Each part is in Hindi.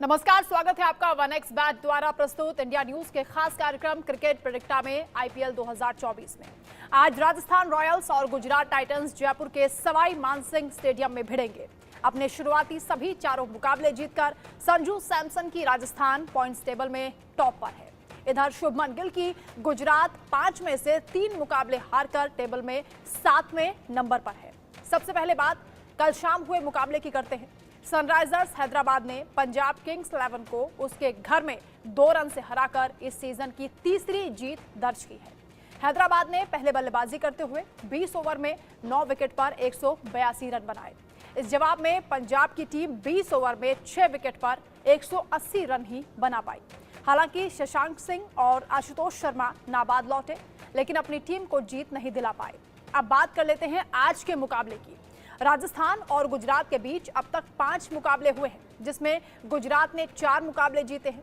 नमस्कार, स्वागत है आपका वन एक्स बैट द्वारा प्रस्तुत इंडिया न्यूज के खास कार्यक्रम क्रिकेट प्रेडिक्टा में आईपीएल 2024 में। आज राजस्थान रॉयल्स और गुजरात टाइटंस जयपुर के सवाई मानसिंह स्टेडियम में भिड़ेंगे। अपने शुरुआती सभी चारों मुकाबले जीतकर संजू सैमसन की राजस्थान पॉइंट्स टेबल में टॉप पर है। इधर शुभमन गिल की गुजरात 5 में से 3 मुकाबले हारकर टेबल में 7वें नंबर पर है। सबसे पहले बात कल शाम हुए मुकाबले की करते हैं। सनराइजर्स हैदराबाद ने पंजाब किंग्स 11 को उसके घर में 2 रन से हराकर इस सीजन की तीसरी जीत दर्ज की है। हैदराबाद ने पहले बल्लेबाजी करते हुए 20 ओवर में 9 विकेट पर 182 रन बनाए। इस जवाब में पंजाब की टीम 20 ओवर में 6 विकेट पर 180 रन ही बना पाई। हालांकि शशांक सिंह और आशुतोष शर्मा नाबाद लौटे, लेकिन अपनी टीम को जीत नहीं दिला पाए। अब बात कर लेते हैं आज के मुकाबले की। राजस्थान और गुजरात के बीच अब तक 5 मुकाबले हुए हैं, जिसमें गुजरात ने 4 मुकाबले जीते हैं।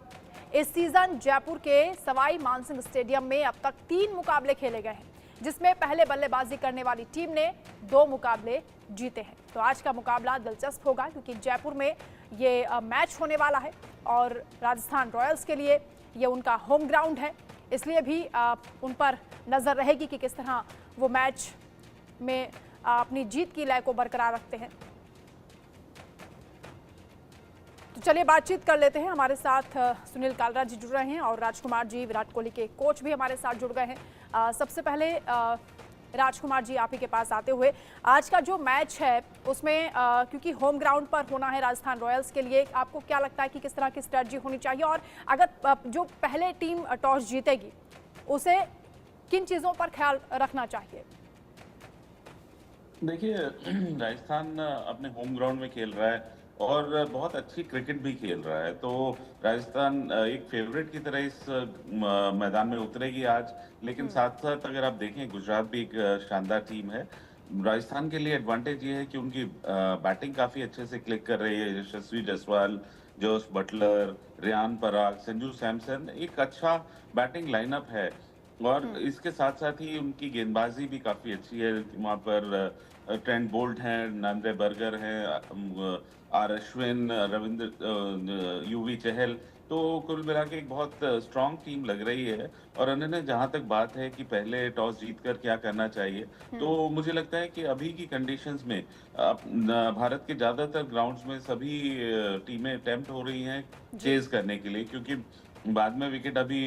इस सीजन जयपुर के सवाई मानसिंह स्टेडियम में अब तक 3 मुकाबले खेले गए हैं, जिसमें पहले बल्लेबाजी करने वाली टीम ने 2 मुकाबले जीते हैं। तो आज का मुकाबला दिलचस्प होगा, क्योंकि जयपुर में ये मैच होने वाला है और राजस्थान रॉयल्स के लिए ये उनका होम ग्राउंड है, इसलिए भी उन पर नजर रहेगी कि किस तरह वो मैच में अपनी जीत की लय को बरकरार रखते हैं। तो चलिए बातचीत कर लेते हैं। हमारे साथ सुनील कालरा जी जुड़ रहे हैं और राजकुमार जी, विराट कोहली के कोच भी हमारे साथ जुड़ गए हैं। सबसे पहले राजकुमार जी, आप ही के पास आते हुए, आज का जो मैच है उसमें क्योंकि होम ग्राउंड पर होना है राजस्थान रॉयल्स के लिए, आपको क्या लगता है कि किस तरह की स्ट्रेटजी होनी चाहिए, और अगर जो पहले टीम टॉस जीतेगी उसे किन चीज़ों पर ख्याल रखना चाहिए? देखिए, राजस्थान अपने होम ग्राउंड में खेल रहा है और बहुत अच्छी क्रिकेट भी खेल रहा है। तो राजस्थान एक फेवरेट की तरह इस मैदान में उतरेगी आज। लेकिन साथ साथ अगर आप देखें, गुजरात भी एक शानदार टीम है। राजस्थान के लिए एडवांटेज ये है कि उनकी बैटिंग काफी अच्छे से क्लिक कर रही है। यशस्वी जायसवाल, जोस बटलर, रियान पराग, संजू सैमसन, एक अच्छा बैटिंग लाइनअप है। और इसके साथ साथ ही उनकी गेंदबाजी भी काफी अच्छी है। वहां पर ट्रेंट बोल्ट हैं, नंद्रे बर्गर हैं, आर अश्विन, रविंद्र, यूवी चहल। तो कुल मिला के एक बहुत स्ट्रांग टीम लग रही है। और उन्होंने, जहां तक बात है कि पहले टॉस जीतकर क्या करना चाहिए, तो मुझे लगता है कि अभी की कंडीशंस में भारत के ज्यादातर ग्राउंड्स में सभी टीमें अटेम्प्ट हो रही हैं चेज करने के लिए, क्योंकि बाद में विकेट अभी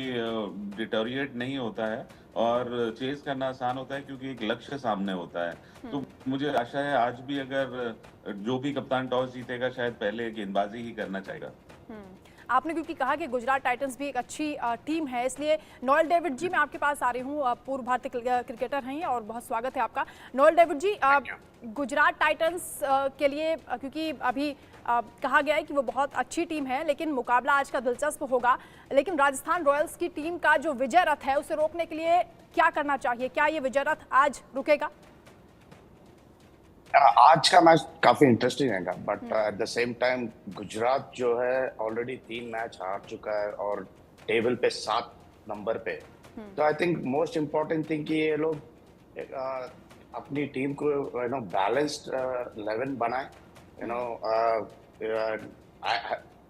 डिटोरिएट नहीं होता है और चेज करना आसान होता है, क्योंकि एक लक्ष्य सामने होता है। तो मुझे आशा है आज भी अगर जो भी कप्तान टॉस जीतेगा, शायद पहले गेंदबाजी ही करना चाहेगा। आपने क्योंकि कहा कि गुजरात टाइटंस भी एक अच्छी टीम है, इसलिए नोएल डेविड जी, मैं आपके पास आ रही हूँ। पूर्व भारतीय क्रिकेटर हैं और बहुत स्वागत है आपका। नोएल डेविड जी, गुजरात टाइटंस के लिए क्योंकि अभी कहा गया है कि वो बहुत अच्छी टीम है, लेकिन मुकाबला आज का दिलचस्प होगा। लेकिन राजस्थान रॉयल्स की टीम का जो विजय रथ है, उसे रोकने के लिए क्या करना चाहिए? क्या ये विजय रथ आज रुकेगा? आज का मैच काफी इंटरेस्टिंग रहेगा, but at the same time Gujarat जो है ऑलरेडी 3 मैच हार चुका है और टेबल पे 7 नंबर पे। तो I think most important thing कि ये लोग अपनी टीम को बैलेंस्ड 11 बनाए।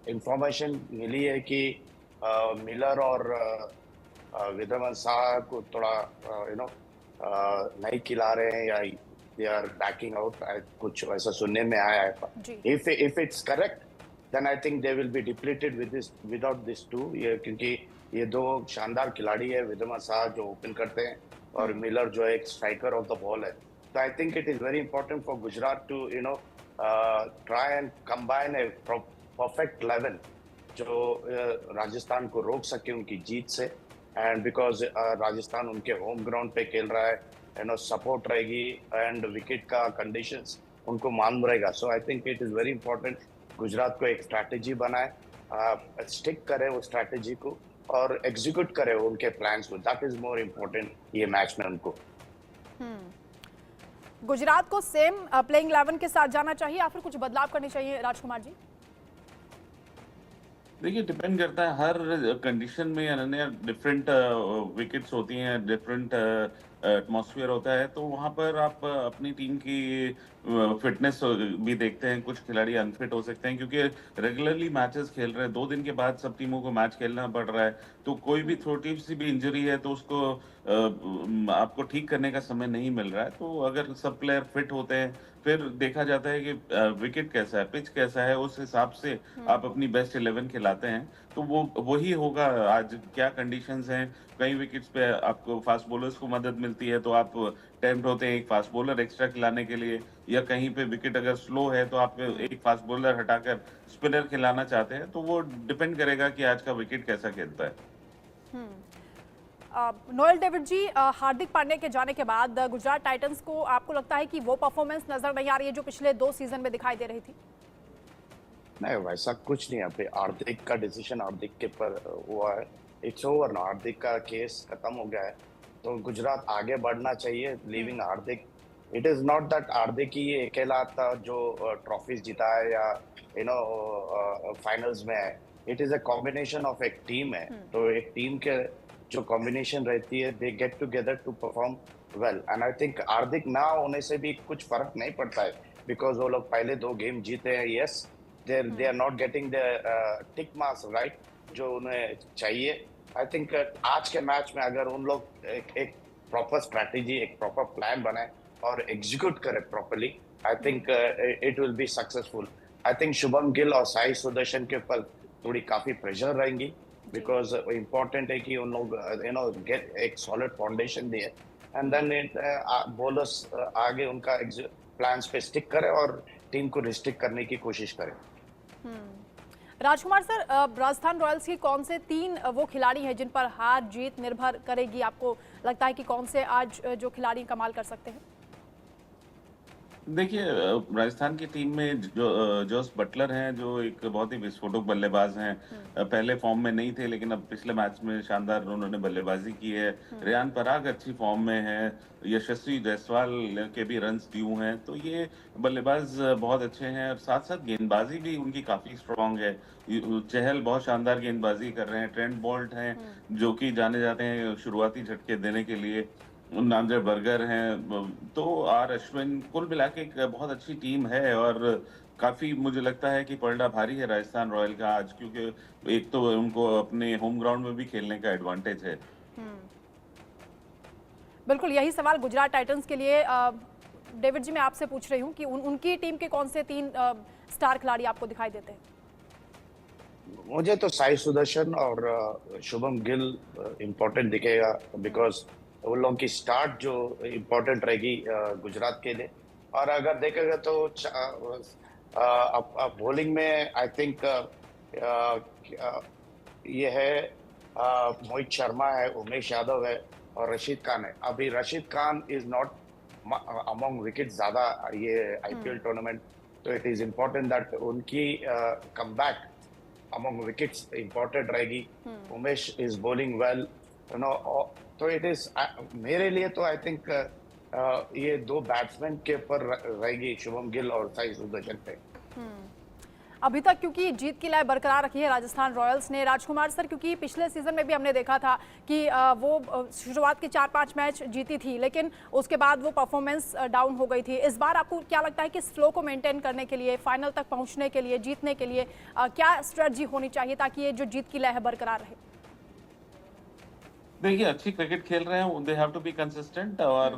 इंफॉर्मेशन मिली है कि मिलर और विद्यमान शाह को थोड़ा नहीं खिला रहे हैं या they are backing out, कुछ ऐसा सुनने में आया है। If it's correct, then I think they will be depleted without this two, क्योंकि ये 2 शानदार खिलाड़ी है, विदमा शाह जो ओपन करते हैं और मिलर जो एक स्ट्राइकर ऑफ द बॉल है। तो I think it is very important for Gujarat to try and combine a perfect 11 जो राजस्थान को रोक सके उनकी जीत से। एंड बिकॉज राजस्थान उनके होम ग्राउंड पे खेल रहा है, सपोर्ट रहेगी एंड विकेट का कंडीशंस उनको मालूम रहेगा। So I think it is very important Gujarat को एक स्ट्रैटेजी बनाए, स्टिक करे वो स्ट्रैटेजी को और एग्जीक्यूट करे उनके प्लान्स को। दैट इज मोर इम्पोर्टेंट ये मैच में उनको। गुजरात को सेम प्लेइंग 11 के साथ जाना चाहिए या फिर कुछ बदलाव करने चाहिए, राजकुमार जी? देखिए, डिपेंड करता है हर कंडीशन में। अनन्या, डिफरेंट विकेट्स होती हैं, डिफरेंट एटमॉस्फेयर होता है, तो वहाँ पर आप अपनी टीम की फिटनेस भी देखते हैं। कुछ खिलाड़ी अनफिट हो सकते हैं क्योंकि रेगुलरली मैचेस खेल रहे हैं। 2 दिन के बाद सब टीमों को मैच खेलना पड़ रहा है, तो कोई भी छोटी सी भी इंजरी है तो उसको आपको ठीक करने का समय नहीं मिल रहा है। तो अगर सब प्लेयर फिट होते हैं, फिर देखा जाता है कि विकेट कैसा है, पिच कैसा है, उस हिसाब से आप अपनी बेस्ट 11 खिलाते हैं। तो वो वही होगा आज, क्या कंडीशंस हैं। कई विकेट्स पे आपको फास्ट बॉलर्स को मदद मिलती है, तो आप टेम्प्ट होते हैं एक फास्ट बॉलर एक्स्ट्रा खिलाने के लिए, या कहीं पे विकेट अगर स्लो है तो आप एक फास्ट बॉलर हटाकर स्पिनर खिलाना चाहते हैं। तो वो डिपेंड करेगा कि आज का विकेट कैसा खेलता है। नोएल डेविड जी, हार्दिक पांड्या के जाने के बाद गुजरात टाइटंस को आपको लगता है कि वो परफॉर्मेंस नजर नहीं आ रही है जो पिछले 2 सीजन में दिखाई दे रही थी? नहीं, वैसा कुछ नहीं है। अभी हार्दिक का डिसीजन हार्दिक के पर हुआ है। इट्स ओवर ना, हार्दिक का केस खत्म हो गया है, तो गुजरात आगे बढ़ना चाहिए। Living Hardik, it is not that Hardik ही ये अकेला था जो ट्रॉफीज जीता है या फाइनल्स में है। It is a combination of एक टीम है, तो एक टीम के जो कॉम्बिनेशन रहती है, they get together to perform well. And I think Hardik ना होने से भी कुछ फर्क नहीं पड़ता है, बिकॉज वो लोग पहले 2 गेम जीते हैं। Yes, they are not getting the tick marks right जो उन्हें चाहिए। आई थिंक आज के मैच में अगर उन लोग एक प्रॉपर स्ट्रैटेजी, एक प्रॉपर प्लान बनाए और एग्जीक्यूट करे properly, I think it will be successful. I think Shubham Gill और साई सुदर्शन के ऊपर थोड़ी काफी प्रेशर रहेंगी, बिकॉज इम्पोर्टेंट है कि उन लोग गेट एक सॉलिड फाउंडेशन दिए, एंड देन बॉलर्स आगे उनका प्लान्स पे स्टिक करे और टीम को रिस्ट्रिक्ट करने की कोशिश करें। राजकुमार सर, राजस्थान रॉयल्स के कौन से 3 वो खिलाड़ी हैं जिन पर हार जीत निर्भर करेगी? आपको लगता है कि कौन से आज जो खिलाड़ी कमाल कर सकते हैं? देखिए, राजस्थान की टीम में जोस बटलर हैं, जो एक बहुत ही विस्फोटक बल्लेबाज हैं। पहले फॉर्म में नहीं थे, लेकिन अब पिछले मैच में शानदार उन्होंने बल्लेबाजी की है। रेयान पराग अच्छी फॉर्म में है। यशस्वी जायसवाल के भी रन्स ड्यू हैं, तो ये बल्लेबाज बहुत अच्छे हैं। और साथ साथ गेंदबाजी भी उनकी काफी स्ट्रांग है। चहल बहुत शानदार गेंदबाजी कर रहे हैं। ट्रेंट बोल्ट हैं, जो कि जाने जाते हैं शुरुआती झटके देने के लिए। नांजर बर्गर हैं, तो आर अश्विन, कुल मिला के एक बहुत अच्छी टीम है। और काफी मुझे लगता है कि पलड़ा भारी है राजस्थान रॉयल का आज, क्योंकि एक तो उनको अपने होम ग्राउंड में भी खेलने का एडवांटेज है। बिल्कुल यही सवाल गुजरात टाइटंस के लिए डेविड जी मैं आपसे पूछ रही हूँ कि उनकी टीम के कौन से 3 स्टार खिलाड़ी आपको दिखाई देते हैं? मुझे तो साई सुदर्शन और शुभम गिल इम्पोर्टेंट दिखेगा, बिकॉज उन लोगों की स्टार्ट जो इम्पोर्टेंट रहेगी गुजरात के लिए। और अगर देखेगा तो अब बॉलिंग में आई थिंक ये है मोहित शर्मा है, उमेश यादव है और रशीद खान है। अभी Rashid Khan is not among wicket ज्यादा ये आईपीएल टूर्नामेंट, तो इट इज इम्पोर्टेंट दैट उनकी कमबैक अमंग विकेट्स इम्पोर्टेंट रहेगी। उमेश इज बॉलिंग वेल, तो इट इज मेरे लिए तो आई थिंक ये 2 बैट्समैन के ऊपर रहेगी, शुभम गिल और साई सुदर्शन पे। अभी तक क्योंकि जीत की लय बरकरार रखी है राजस्थान रॉयल्स ने। राजकुमार सर, क्योंकि पिछले सीजन में भी हमने देखा था कि वो शुरुआत के 4-5 मैच जीती थी, लेकिन उसके बाद वो परफॉर्मेंस डाउन हो गई थी। इस बार आपको क्या लगता है कि इस फ्लो को मेंटेन करने के लिए, फाइनल तक पहुंचने के लिए, जीतने के लिए क्या स्ट्रेटजी होनी चाहिए ताकि ये जो जीत की लय है बरकरार रहे? देखिए, अच्छी क्रिकेट खेल रहे हैं, they have to be consistent. और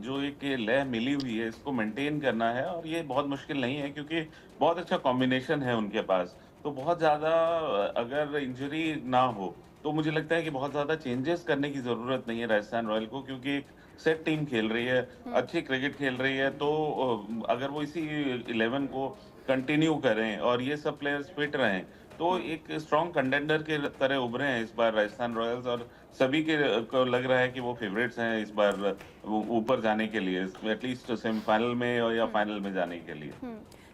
जो एक ये लय मिली हुई है, इसको मेंटेन करना है, और ये बहुत मुश्किल नहीं है क्योंकि बहुत अच्छा कॉम्बिनेशन है उनके पास। तो बहुत ज़्यादा अगर इंजरी ना हो, तो मुझे लगता है कि बहुत ज़्यादा चेंजेस करने की ज़रूरत नहीं है राजस्थान रॉयल को, क्योंकि एक सेट टीम खेल रही है, अच्छी क्रिकेट खेल रही है। तो अगर वो इसी 11 को कंटिन्यू करें और ये सब प्लेयर्स फिट रहें, तो एक स्ट्रॉन्ग कंटेंडर के तरह उभरे हैं इस बार राजस्थान रॉयल्स। और सभी के को लग रहा है कि वो फेवरेट्स हैं इस बार ऊपर जाने के लिए, एटलीस्ट सेमीफाइनल में और या फाइनल में जाने के लिए।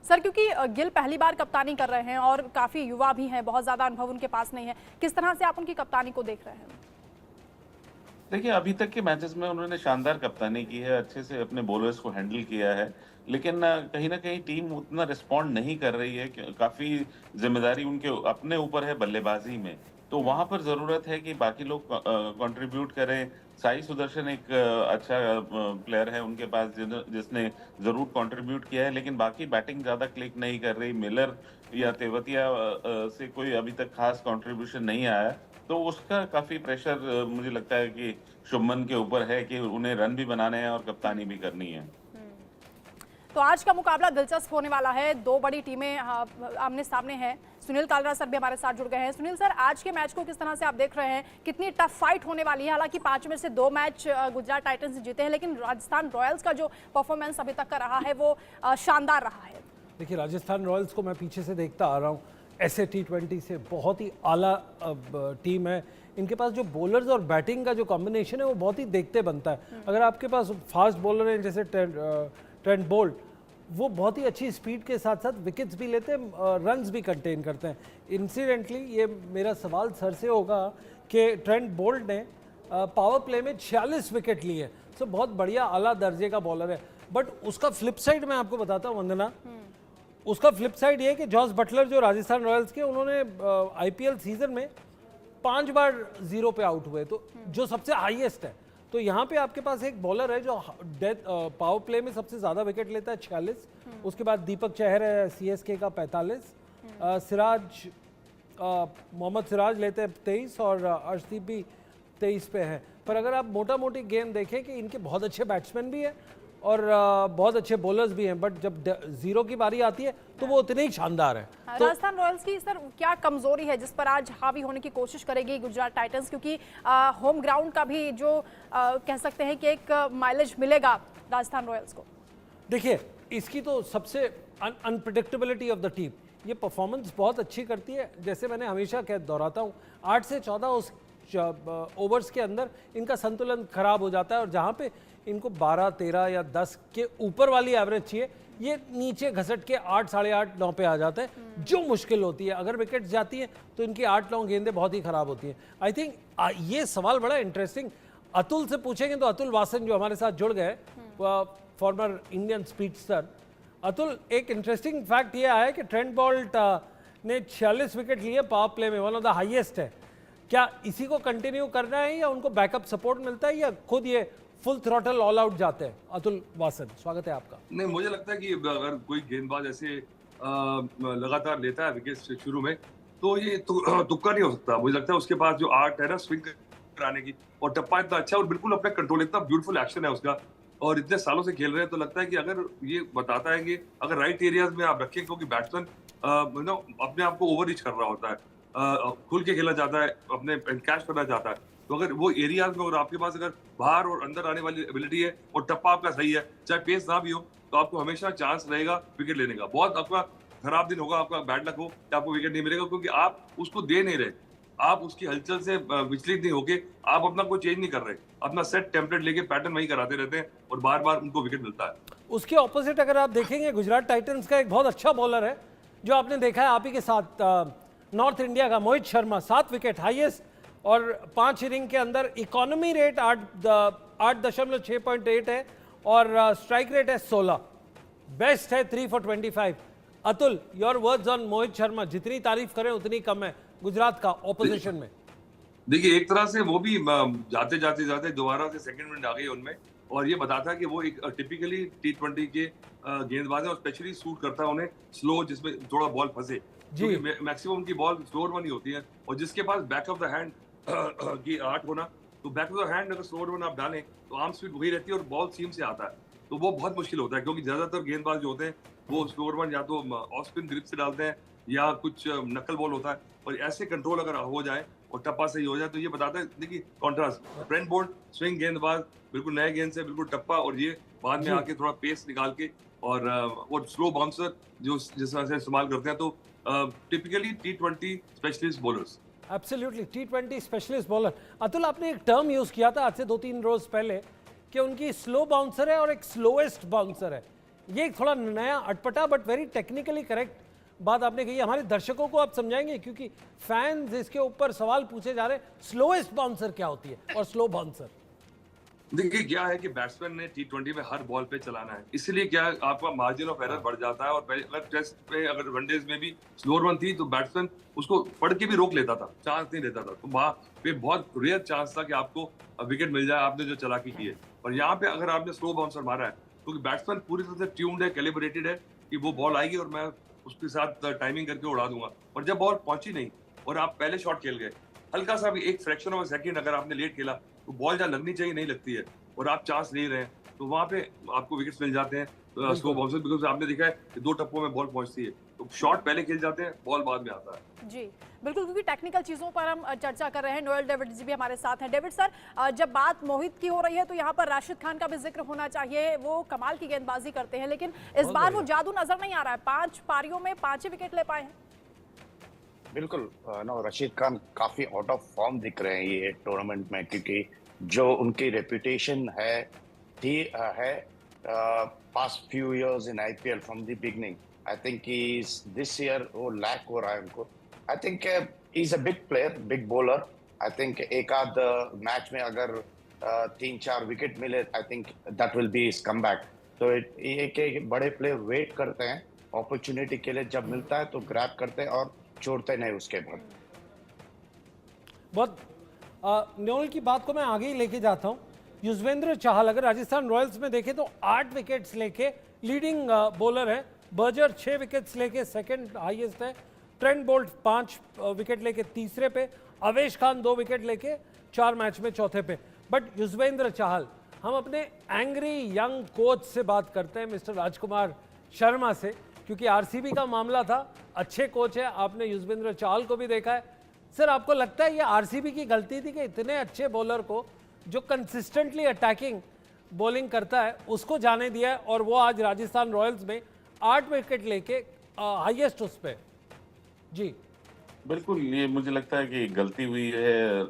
सर, क्योंकि गिल पहली बार कप्तानी कर रहे हैं और काफी युवा भी हैं, बहुत ज्यादा अनुभव उनके पास नहीं है, किस तरह से आप उनकी कप्तानी को देख रहे हैं? देखिए, अभी तक के मैचेस में उन्होंने शानदार कप्तानी की है, अच्छे से अपने बॉलर्स को हैंडल किया है, लेकिन कहीं न कहीं टीम उतना रिस्पॉन्ड नहीं कर रही है। काफ़ी ज़िम्मेदारी उनके अपने ऊपर है बल्लेबाज़ी में, तो वहाँ पर ज़रूरत है कि बाकी लोग कंट्रीब्यूट करें, साई सुदर्शन एक अच्छा प्लेयर है उनके पास जिसने जरूर कंट्रीब्यूट किया है, लेकिन बाकी बैटिंग ज्यादा क्लिक नहीं कर रही। मिलर या तेवतिया से कोई अभी तक खास कंट्रीब्यूशन नहीं आया, तो उसका काफी प्रेशर मुझे लगता है कि शुभमन के ऊपर है कि उन्हें रन भी बनाने हैं और कप्तानी भी करनी है। तो आज का मुकाबला दिलचस्प होने वाला है। दो बड़ी टीमें आमने सामने हैं। सुनील कालरा सर भी हमारे साथ जुड़ गए हैं। सुनील सर, आज के मैच को किस तरह से आप देख रहे हैं? कितनी टफ फाइट होने वाली है? हालांकि 5 में से 2 मैच गुजरात टाइटंस जीते हैं, लेकिन राजस्थान रॉयल्स का जो परफॉर्मेंस अभी तक का रहा है वो शानदार रहा है। देखिए, राजस्थान रॉयल्स को मैं पीछे से देखता आ रहा हूँ, ऐसे T20 से बहुत ही आला टीम है। इनके पास जो बॉलर्स और बैटिंग का जो कॉम्बिनेशन है वो बहुत ही देखते बनता है। अगर आपके पास फास्ट बॉलर हैं जैसे ट्रेंट बोल्ट, वो बहुत ही अच्छी स्पीड के साथ साथ विकेट्स भी लेते हैं, रन्स भी कंटेन करते हैं। इंसिडेंटली ये मेरा सवाल सर से होगा कि ट्रेंट बोल्ट ने पावर प्ले में 46 विकेट लिए, सो बहुत बढ़िया आला दर्जे का बॉलर है। बट उसका फ्लिप साइड मैं आपको बताता हूँ वंदना, उसका फ्लिप साइड ये है कि जॉस बटलर जो राजस्थान रॉयल्स के, उन्होंने IPL सीजन में 5 बार 0 पे आउट हुए, तो जो सबसे हाईएस्ट है। तो यहाँ पे आपके पास एक बॉलर है जो पावर प्ले में सबसे ज्यादा विकेट लेता है 46, उसके बाद दीपक चहर है CSK का 45, सिराज मोहम्मद सिराज लेते हैं 23 और अर्शदीप भी 23 पे है। पर अगर आप मोटा मोटी गेम देखें कि इनके बहुत अच्छे बैट्समैन भी हैं और बहुत अच्छे बॉलर्स भी हैं, बट जब 0 की बारी आती है तो वो उतने ही शानदार है। तो राजस्थान रॉयल्स की सर क्या कमजोरी है जिस पर आज हावी होने की कोशिश करेगी गुजरात टाइटंस? क्योंकि होम ग्राउंड का भी जो कह सकते हैं कि एक माइलेज मिलेगा राजस्थान रॉयल्स को। देखिए, इसकी तो सबसे अनप्रिडिक्टेबिलिटी ऑफ द टीम, ये परफॉर्मेंस बहुत अच्छी करती है। जैसे मैंने हमेशा दोहराता हूँ, 8 से 14 ओवर्स के अंदर इनका संतुलन खराब हो जाता है, और जहाँ पे इनको 12, 13 या 10 के ऊपर वाली एवरेज चाहिए, ये नीचे घसट के 8, 8.5, 9 पे आ जाता है, जो मुश्किल होती है। अगर विकेट जाती हैं तो इनकी 8-9 गेंदें बहुत ही खराब होती हैं। आई थिंक ये सवाल बड़ा इंटरेस्टिंग अतुल से पूछेंगे तो अतुल वासन जो हमारे साथ जुड़ गए, फॉर्मर इंडियन स्पीडस्टर। अतुल, एक इंटरेस्टिंग फैक्ट ये आया कि ट्रेंट बोल्ट ने 46 विकेट लिए पावर प्ले में, वन ऑफ द हाईएस्ट है। क्या इसी को कंटिन्यू करना है या उनको बैकअप सपोर्ट मिलता है या खुद ये फुल थ्रॉटल ऑल आउट जाते हैं? अतुल वासन, स्वागत है आपका। नहीं, मुझे लगता है कि अगर कोई गेंदबाज ऐसे लगातार लेता है विकेट शुरू में, तो ये तुक्का नहीं हो सकता। मुझे लगता है उसके पास जो आर्ट है ना स्विंग कराने की, और टप्पा इतना अच्छा और बिल्कुल अपने कंट्रोल, इतना ब्यूटीफुल एक्शन है उसका, और इतने सालों से खेल रहे हैं, तो लगता है कि अगर ये बताता है कि अगर राइट एरियाज में आप रखें, क्योंकि बैट्समैन अपने आप को ओवर रीच कर रहा होता है, खुल के खेलना चाहता है, अपने कैच करना चाहता है, तो अगर वो एरियाज में और आपके पास अगर बाहर और अंदर आने वाली एबिलिटी है और टप्पा आपका सही है, चाहे पेस ना भी हो, तो आपको हमेशा चांस रहेगा विकेट लेने का। बहुत आपका खराब दिन होगा, आपका बैड लक हो कि आपको विकेट नहीं मिलेगा, क्योंकि आप उसको दे नहीं रहे, आप उसकी हलचल से विचलित नहीं होके आप अपना कोई चेंज नहीं कर रहे, अपना सेट टेम्पलेट लेके पैटर्न वही कराते रहते हैं और बार बार उनको विकेट मिलता है। उसके ऑपोजिट अगर आप देखेंगे, गुजरात टाइटंस का एक बहुत अच्छा बॉलर है जो आपने देखा है आप ही के साथ, नॉर्थ इंडिया का मोहित शर्मा, 7 विकेट हाईएस्ट, और 5 इनिंग के अंदर इकोनॉमी रेट 8.6.8 है और स्ट्राइक रेट है 16, बेस्ट है 3 for 25। Atul, your words on Mohit Sharma, जितनी तारीफ करें उतनी कम है गुजरात का ऑपोजिशन में। देखिए, एक तरह से वो भी जाते जाते दोबारा से सेकंड मिनट आ गई उनमें, और ये बताता है कि वो एक टिपिकली T20 के गेंदबाज है, और स्पेशली सूट करता है उन्हें स्लो, जिसमें थोड़ा बॉल फंसे, क्योंकि मैक्सिमम उनकी बॉल स्लोअर वन ही होती है, और जिसके पास बैक ऑफ द हैंड की आर्ट होना, तो बैक ऑफ द हैंड अगर स्लोअर वन आप डालें तो आर्म स्पीड वही रहती है और बॉल सीम से आता है, तो वो बहुत मुश्किल होता है, क्योंकि ज्यादातर गेंदबाज जो होते हैं वो स्लोअर वन या तो ऑफ स्पिन ग्रिप से डालते हैं या कुछ नकल बॉल होता है, और ऐसे कंट्रोल अगर हो जाए और टप्पा सही हो जाए, तो ये बताता है, देखिए कॉन्ट्रास्ट, ट्रेंट बोल्ट स्विंग गेंदबाज, बिल्कुल नए गेंद से बिल्कुल टप्पा, और ये बाद में आके थोड़ा पेस निकाल के और स्लो बाउंसर जो जिस तरह से इस्तेमाल करते हैं, तो typically T20 specialist bowlers. Absolutely T20 specialist bowler. Atul, आपने एक टर्म यूज किया था आज से 2-3 रोज पहले कि उनकी स्लो बाउंसर है और एक स्लोएस्ट बाउंसर है। ये एक थोड़ा नया अटपटा बट वेरी टेक्निकली करेक्ट बात आपने कही। हमारे दर्शकों को आप समझाएंगे, क्योंकि फैंस इसके ऊपर सवाल पूछे जा रहे हैं, स्लोएस्ट बाउंसर क्या होती है और स्लो बाउंसर? देखिए क्या है कि बैट्समैन ने T20 में हर बॉल पे चलाना है, इसलिए क्या है, आपका मार्जिन ऑफ एरर बढ़ जाता है। और पहले अगर टेस्ट पे अगर वनडेज में भी स्लोअर वन थी तो बैट्समैन उसको पढ़ के भी रोक लेता था, चांस नहीं देता था। तो वहां पे बहुत रेयर चांस था कि आपको विकेट मिल जाए, आपने जो चालाकी की है। और यहाँ पे अगर आपने स्लो बाउंसर मारा है क्योंकि बैट्समैन पूरी तरह से ट्यून्ड है, कैलिब्रेटेड है कि वो बॉल आएगी और मैं उसके साथ टाइमिंग करके उड़ा दूंगा। और जब बॉल पहुंची नहीं और आप पहले शॉट खेल गए, हल्का सा भी एक फ्रैक्शन ऑफ सेकंड अगर आपने लेट खेला तो बॉल जहाँ लगनी चाहिए नहीं लगती है और आप चांस ले रहे हैं, तो वहां पे आपको विकेट्स मिल जाते हैं स्लो बाउंसर। बिकॉज आपने देखा है कि 2 टप्पों में बॉल पहुंचती है, तो शॉट पहले खेल जाते हैं, बॉल बाद में आता है। जी बिल्कुल, क्योंकि टेक्निकल चीज़ों पर हम चर्चा कर रहे हैं। नोएल डेविड जी भी हमारे साथ हैं। डेविड सर, जब बात मोहित की हो रही है तो यहाँ पर राशिद खान का भी जिक्र होना चाहिए। वो कमाल की गेंदबाजी करते हैं, लेकिन इस बार वो जादू नजर नहीं आ रहा है। 5 पारियों में 5 ही विकेट ले पाए हैं। बिल्कुल नो, रशीद खान काफी आउट ऑफ फॉर्म दिख रहे हैं ये टूर्नामेंट में, क्योंकि जो उनकी रेपुटेशन है थी है past few years in IPL from the beginning, I think this year वो लैक हो रहा है उनको। I think is a big player, big bowler. I think एक आध मैच में अगर 3-4 विकेट मिले, I think that will be his comeback. तो ये के बड़े प्लेयर वेट करते हैं अपॉर्चुनिटी के लिए, जब मिलता है तो ग्रैब करते हैं और छोड़ते नहीं उसके बाद। बहुत न्योल की बात को मैं आगे ही लेके जाता हूं। युजवेंद्र चाहल अगर राजस्थान रॉयल्स में देखें तो 8 विकेट्स लेके लीडिंग बॉलर है। बर्जर 6 विकेट्स लेके सेकंड हाईएस्ट है। ट्रेंट बोल्ट 5 विकेट लेके तीसरे पे। अवेश खान 2 विकेट लेके 4 मैच में चौथे पे। बट युजवेंद्र चाहल, हम अपने एंग्री यंग कोच से बात करते हैं, मिस्टर राजकुमार शर्मा से, क्योंकि आरसीबी का मामला था। अच्छे कोच है, आपने युजवेंद्र चाहल को भी देखा है। सर, आपको लगता है ये आरसीबी की गलती थी कि इतने अच्छे बॉलर को जो कंसिस्टेंटली अटैकिंग बॉलिंग करता है उसको जाने दिया है और वो आज राजस्थान रॉयल्स में 8 विकेट लेके हाईएस्ट उस पे? जी बिल्कुल, ये मुझे लगता है कि गलती हुई है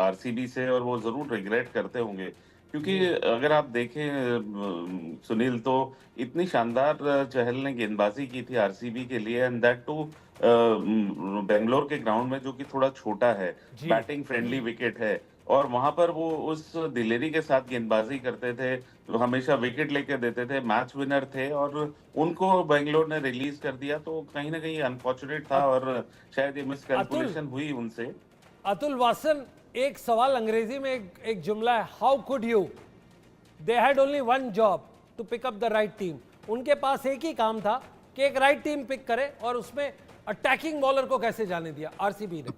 आरसीबी से और वो जरूर रिग्रेट करते होंगे, क्योंकि अगर आप देखें सुनील, तो इतनी शानदार चहल ने गेंदबाजी की थी आरसीबी के लिए, एंड दैट टू बेंगलोर के ग्राउंड में, जो कि थोड़ा छोटा है, बैटिंग फ्रेंडली विकेट है, और वहां पर वो उस दिलेरी के साथ गेंदबाजी करते थे, वो हमेशा विकेट लेके देते थे, मैच विनर थे, और उनको बेंगलोर ने रिलीज कर दिया। तो कहीं ना कहीं अनफॉर्चुनेट था और शायद ये मिसकैलकुलेशन हुई उनसे। अतुल वासन, एक सवाल अंग्रेजी में एक जुमला है, how could you, they had only one job to pick up the right team. उनके पास एक ही काम था कि एक राइट टीम पिक करे, और उसमें अटैकिंग बॉलर को कैसे जाने दिया आरसीबी ने?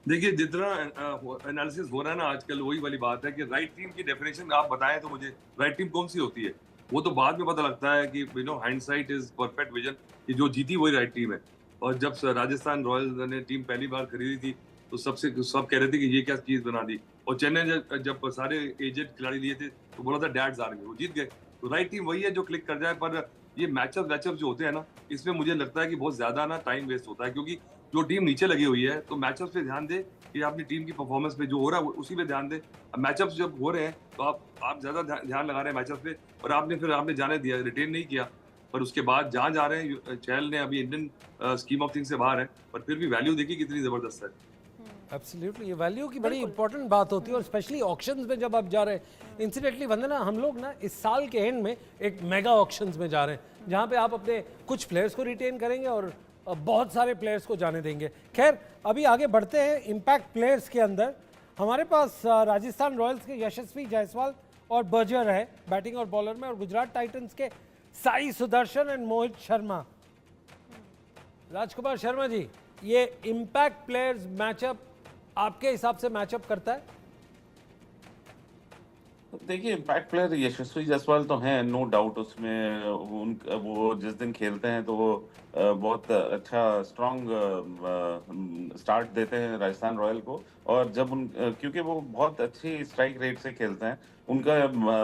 देखिए, जितना एनालिसिस हो रहा है ना आजकल, वही वाली बात है कि राइट टीम की डेफिनेशन आप बताएं तो मुझे राइट टीम कौन सी होती है वो तो बाद में पता लगता है कि हाइंडसाइट इज परफेक्ट विजन, कि जो जीती वही राइट टीम है। और जब राजस्थान रॉयल्स ने टीम पहली बार खरीदी थी तो सब कह रहे थे कि ये क्या चीज बना दी, और चेन्नई जब सारे एजेड खिलाड़ी लिए थे तो बोला था डैड्स आ रहे, वो जीत गए। तो राइट टीम वही है जो क्लिक कर जाए। पर ये मैचअप जो होते हैं ना, इसमें मुझे लगता है कि बहुत ज्यादा ना टाइम वेस्ट होता है, क्योंकि जो टीम नीचे लगी हुई है तो मैचअप्स पे ध्यान दे कि अपनी टीम की परफॉर्मेंस पे जो हो रहा है उसी पे ध्यान दे। मैचअप्स जब हो रहे हैं तो आप ज्यादा ध्यान लगा रहे हैं मैचअप्स पे, और आपने जाने दिया, रिटेन नहीं किया। पर उसके बाद जहां जा रहे हैं, चहल ने अभी इंडियन स्कीम ऑफ थिंग्स से बाहर है, पर फिर भी वैल्यू देखिए कितनी जबरदस्त है। एब्सोल्युटली, ये वैल्यू की बड़ी इंपॉर्टेंट बात होती है, और स्पेशली ऑक्शंस में जब आप जा रहे हैं। इंसिडेंटली वंदना, हम लोग ना इस साल के एंड में एक मेगा ऑक्शंस में जा रहे हैं, जहाँ पे आप अपने कुछ प्लेयर्स को रिटेन करेंगे और बहुत सारे प्लेयर्स को जाने देंगे। खैर, अभी आगे बढ़ते हैं इम्पैक्ट प्लेयर्स के अंदर। हमारे पास राजस्थान रॉयल्स के यशस्वी जायसवाल और बर्जर है बैटिंग और बॉलर में, और गुजरात टाइटंस के साई सुदर्शन एंड मोहित शर्मा। राजकुमार शर्मा जी, ये इम्पैक्ट प्लेयर्स मैचअप आपके हिसाब से मैचअप करता है? देखिए, इम्पैक्ट प्लेयर यशस्वी जायसवाल तो हैं, नो डाउट उसमें। वो जिस दिन खेलते हैं तो वो बहुत अच्छा स्ट्रांग स्टार्ट देते हैं राजस्थान रॉयल को, और जब क्योंकि वो बहुत अच्छी स्ट्राइक रेट से खेलते हैं, उनका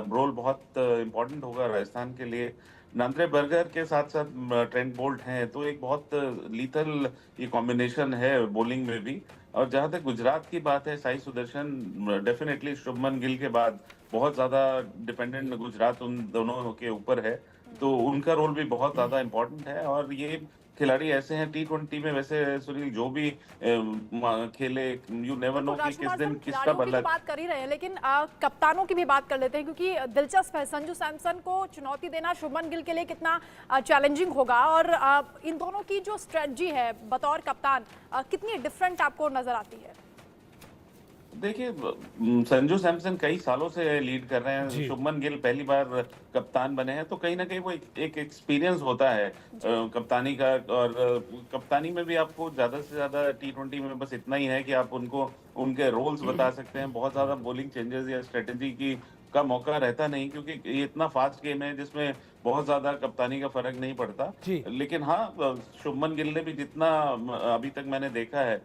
रोल बहुत इम्पोर्टेंट होगा राजस्थान के लिए। नंद्रे बर्गर के साथ साथ ट्रेंट बोल्ट हैं, तो एक बहुत लीथल ये कॉम्बिनेशन है बॉलिंग में भी। और जहां तक गुजरात की बात है, साई सुदर्शन डेफिनेटली शुभमन गिल के बाद बहुत ज्यादा डिपेंडेंट गुजरात उन दोनों के ऊपर है, तो उनका रोल भी बहुत ज्यादा इम्पोर्टेंट है। और ये खिलाड़ी ऐसे हैं T20 में, वैसे सुनील जो भी खेले, यू नेवर नो कि किस राजकुमार दिन हम किसका खिलाड़ियों की बल्ला। तो बात कर ही रहे हैं, लेकिन कप्तानों की भी बात कर लेते हैं, क्योंकि दिलचस्प है संजू सैमसन को चुनौती देना शुभमन गिल के लिए कितना चैलेंजिंग होगा, और इन दोनों की जो स्ट्रेटजी है बतौर कप्तान कितनी डिफरेंट आपको नजर आती है? देखिए, संजू सैमसन कई सालों से लीड कर रहे हैं, जी। शुभमन गिल पहली बार कप्तान बने हैं, तो कहीं ना कहीं वो एक एक्सपीरियंस होता है कप्तानी का। और कप्तानी में भी आपको ज्यादा से ज्यादा T20 में बस इतना ही है कि आप उनको उनके रोल्स बता सकते हैं। बहुत ज्यादा बॉलिंग चेंजेस या स्ट्रेटेजी की का मौका रहता नहीं, क्योंकि ये इतना फास्ट गेम है जिसमें बहुत ज्यादा कप्तानी का फर्क नहीं पड़ता। जी। लेकिन हाँ, शुभमन गिल ने भी जितना अभी तक मैंने देखा है,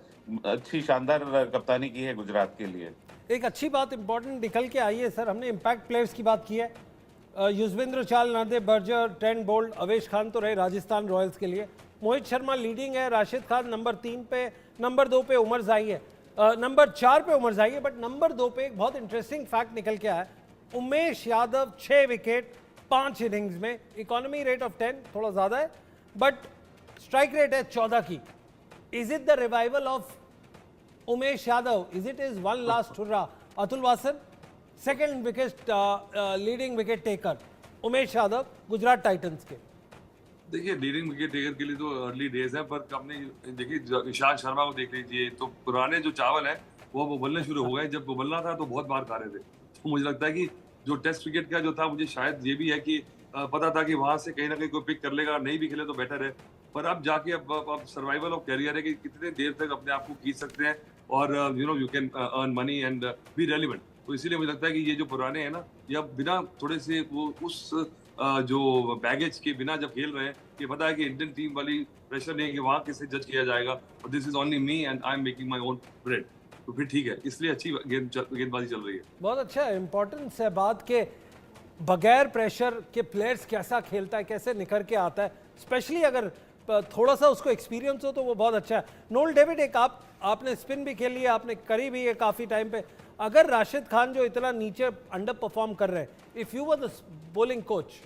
अच्छी शानदार कप्तानी की है गुजरात के लिए। एक अच्छी बात इंपॉर्टेंट निकल के आई है सर, हमने इम्पैक्ट प्लेयर्स की बात की है। युजवेंद्र चहल, नरदेव Burger, Trent Boult, Avesh Khan तो रहे राजस्थान रॉयल्स के लिए। मोहित शर्मा लीडिंग है, राशिद खान नंबर 3 पे, नंबर 2 पे उमर जाही है, नंबर 4 पे उमर जाही है, बट नंबर 2 पे एक बहुत इंटरेस्टिंग फैक्ट निकल के आया। उमेश यादव 6 विकेट 5 इनिंग्स में, इकोनॉमी रेट ऑफ 10 थोड़ा ज़्यादा है, बट स्ट्राइक रेट है 14 की। Is it the revival of Umesh Yadav? Is it is one last hurrah? Atul Wassan second wicket leading wicket taker, Umesh Yadav Gujarat Titans के। देखिए, लीडिंग विकेट टेकर के लिए तो अर्ली डेज है, पर आपने देखिए ईशांत शर्मा को देख लीजिए, तो पुराने जो चावल है वो उबलने शुरू हो गए। जब उबलना था तो बहुत बार खा रहे थे। तो मुझे लगता है कि जो टेस्ट क्रिकेट का जो था, मुझे शायद ये भी है कि पता था कि वहां से कहीं ना कहीं कोई पिक कर लेगा, नहीं भी खेले तो बेटर है। पर अब जाके अब सर्वाइवल ऑफ कैरियर है कि कितने देर तक अपने आप को खींच सकते हैं और you can earn money and be relevant. तो इसीलिए मुझे लगता है कि ये जो पुराने हैं ना, ये अब बिना थोड़े से वो उस जो बैगेज के बिना जब खेल रहे हैं, ये पता है कि इंडियन टीम वाली प्रेशर नहीं है कि वहाँ किसे जज किया जाएगा, और this is only me and I am making my own bread. तो फिर ठीक है, इसलिए अच्छी गेंदबाजी चल रही है। बहुत अच्छा है, इंपॉर्टेंस है बात के बगैर प्रेशर के प्लेयर्स कैसा खेलता है, कैसे निखर के आता है, स्पेशली अगर थोड़ा सा उसको एक्सपीरियंस हो तो वो बहुत अच्छा है। नोल डेविड, एक आपने स्पिन भी खेल लिया, आपने करी भी है काफ़ी टाइम पे। अगर राशिद खान जो इतना नीचे अंडर परफॉर्म कर रहे हैं, if you were the bowling coach,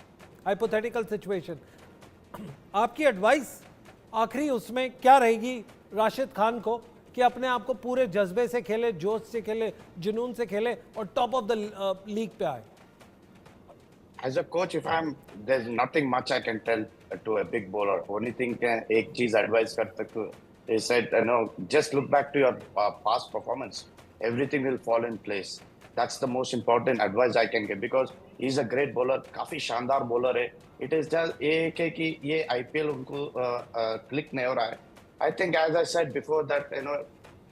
hypothetical situation, आपकी एडवाइस आखिरी उसमें क्या रहेगी राशिद खान को कि अपने आप को पूरे जज्बे से खेले, जोश से खेले, जुनून से खेले और टॉप ऑफ द लीग पे आए? As a coach, there's nothing much I can tell to a big bowler. Only thing एक चीज advise कर सकता हूँ, is that just look back to your past performance. Everything will fall in place. That's the most important advice I can give, because he's a great bowler. काफी शानदार bowler है. It is just एक है कि ये IPL उनको click नहीं हो रहा है. I think, as I said before, that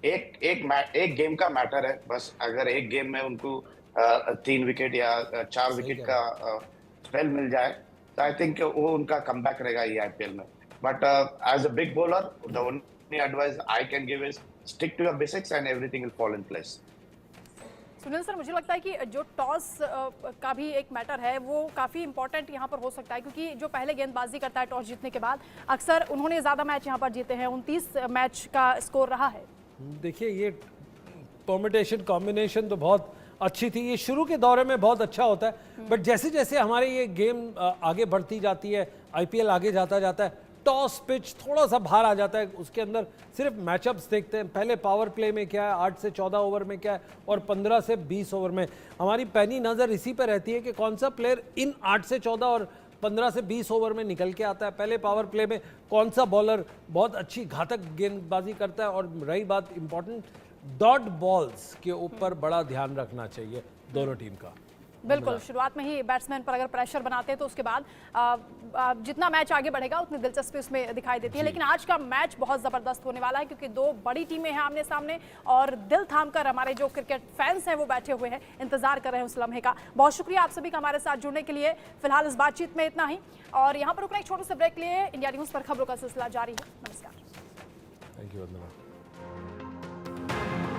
एक गेम का मैटर है बस। अगर एक गेम में उनको 3 विकेट या 4 विकेट का स्पेल मिल जाए, तो आई थिंक वो उनका कमबैक रहेगा ये IPL में। But as a big bowler, the only advice I can give is stick to your basics and everything will fall in place. Sunil sir, मुझे लगता है कि जो टॉस का भी एक मैटर है वो काफ़ी इंपॉर्टेंट यहाँ पर हो सकता है, क्योंकि जो पहले गेंदबाजी करता है टॉस जीतने के बाद, अक्सर उन्होंने ज़्यादा मैच यहाँ पर जीते हैं, 29 मैच का स्कोर रहा है। देखिए, ये परमिटेशन कॉम्बिनेशन तो बहुत अच्छी थी, ये शुरू के दौरे में बहुत अच्छा होता है, बट जैसे जैसे हमारे ये गेम आगे बढ़ती जाती है, IPL आगे जाता है, टॉस पिच थोड़ा सा बाहर आ जाता है, उसके अंदर सिर्फ मैचअप्स देखते हैं, पहले पावर प्ले में क्या है, 8 से 14 ओवर में क्या है, और 15 से 20 ओवर में। हमारी पैनी नज़र इसी पर रहती है कि कौन सा प्लेयर इन 8 से 14 और 15 से 20 ओवर में निकल के आता है। पहले पावर प्ले में कौन सा बॉलर बहुत अच्छी घातक गेंदबाजी करता है, और रही बात इंपॉर्टेंट डॉट बॉल्स के ऊपर बड़ा ध्यान रखना चाहिए दोनों टीम का। बिल्कुल, शुरुआत में ही बैट्समैन पर अगर प्रेशर बनाते हैं तो उसके बाद जितना मैच आगे बढ़ेगा उतनी दिलचस्पी उसमें दिखाई देती है। लेकिन आज का मैच बहुत ज़बरदस्त होने वाला है, क्योंकि 2 बड़ी टीमें हैं आमने सामने, और दिल थाम कर हमारे जो क्रिकेट फैंस हैं वो बैठे हुए हैं, इंतजार कर रहे हैं उस लम्हे का। बहुत शुक्रिया आप सभी का हमारे साथ जुड़ने के लिए। फिलहाल इस बातचीत में इतना ही, और यहाँ पर रुकना एक छोटे से ब्रेक लिए इंडिया न्यूज़ पर खबरों का सिलसिला जारी है। नमस्कार। Thank you.